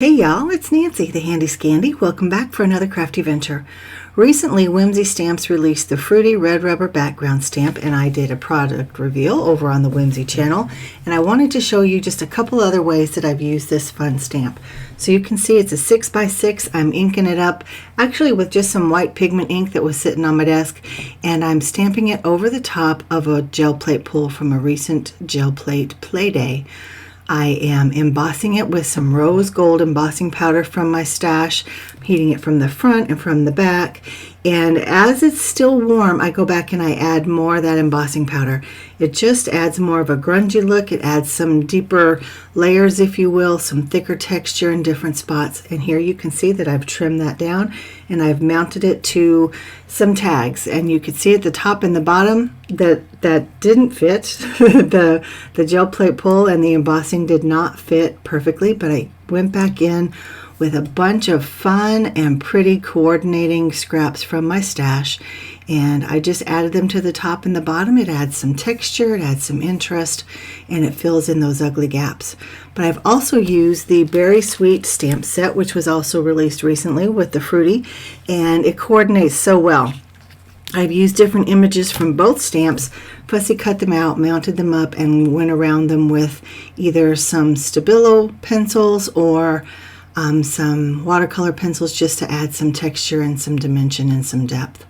Hey y'all, it's Nancy, the Handy Scandy. Welcome back for another crafty venture. Recently, Whimsy Stamps released the Fruity Red Rubber Background Stamp, and I did a product reveal over on the Whimsy channel, and I wanted to show you just a couple other ways that I've used this fun stamp. So you can see it's a 6x6. I'm inking it up, actually with just some white pigment ink that was sitting on my desk, and I'm stamping it over the top of a gel plate pull from a recent gel plate play day. I am embossing it with some rose gold embossing powder from my stash. I'm heating it from the front and from the back. And as it's still warm, I go back and I add more of that embossing powder. It just adds more of a grungy look. It adds some deeper layers, if you will, some thicker texture in different spots. And here you can see that I've trimmed that down and I've mounted it to some tags. And you can see at the top and the bottom that didn't fit. the gel plate pull and the embossing did not fit perfectly, but I went back in with a bunch of fun and pretty coordinating scraps from my stash, and I just added them to the top and the bottom. It adds some texture, it adds some interest, and it fills in those ugly gaps. But I've also used the Berry Sweet stamp set, which was also released recently with the Fruity, and it coordinates so well. I've used different images from both stamps, fussy cut them out, mounted them up, and went around them with either some Stabilo pencils or some watercolor pencils just to add some texture and some dimension and some depth.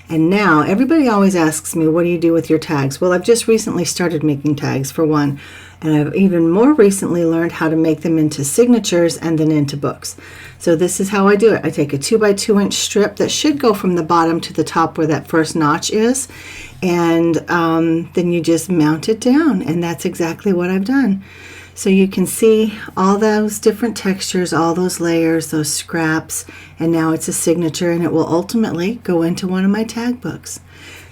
And now everybody always asks me, what do you do with your tags? Well, I've just recently started making tags, for one, and I've even more recently learned how to make them into signatures and then into books. So this is how I do it. I take a 2x2 inch strip that should go from the bottom to the top where that first notch is, and then you just mount it down, and that's exactly what I've done. So you can see all those different textures, all those layers, those scraps, and now it's a signature, and it will ultimately go into one of my tag books.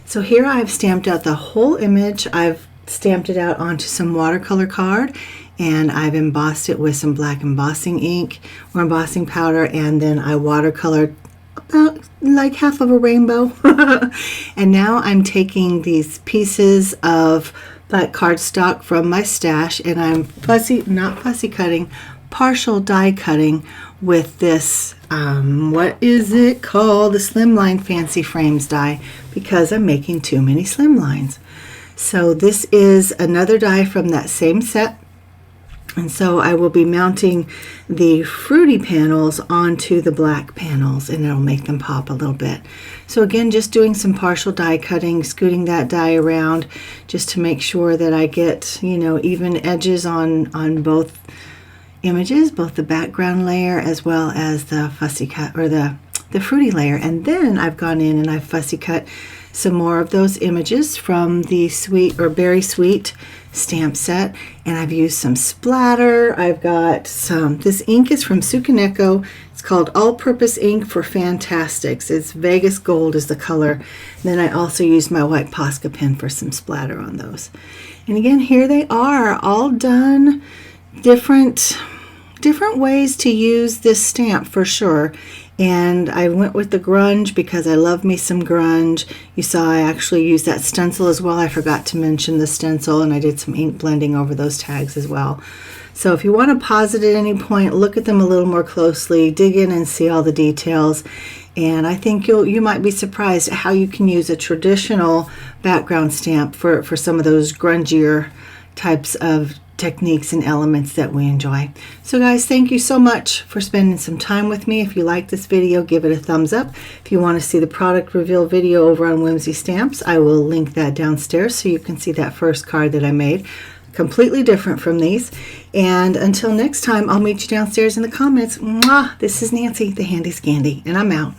So here I've stamped out the whole image. I've stamped it out onto some watercolor card, and I've embossed it with some black embossing ink or embossing powder, and then I watercolored about like half of a rainbow. And now I'm taking these pieces of black cardstock from my stash, and I'm not fussy cutting, partial die cutting with this, what is it called? The Slimline Fancy Frames die, because I'm making too many slimlines. So this is another die from that same set. And so I will be mounting the fruity panels onto the black panels, and it'll make them pop a little bit. So again, just doing some partial die cutting, scooting that die around just to make sure that I get, even edges on both images, both the background layer as well as the fussy cut or the fruity layer. And then I've gone in and I've fussy cut some more of those images from the sweet or Berry Sweet stamp set, and I've used some splatter. I've got this ink is from Sukaneko. It's called All-Purpose Ink for Fantastics. It's Vegas Gold is the color. And then I also used my white Posca pen for some splatter on those. And again, here they are, all done. Different ways to use this stamp for sure. And I went with the grunge because I love me some grunge. You saw I actually used that stencil as well. I forgot to mention the stencil, and I did some ink blending over those tags as well. So if you want to pause it at any point, look at them a little more closely, dig in and see all the details. And I think you might be surprised at how you can use a traditional background stamp for some of those grungier types of techniques and elements that we enjoy. So guys, thank you so much for spending some time with me. If you like this video, give it a thumbs up. If you want to see the product reveal video over on Whimsy Stamps, I will link that downstairs so you can see that first card that I made. Completely different from these. And until next time, I'll meet you downstairs in the comments. Mwah! This is Nancy, the Handy Scandy, and I'm out.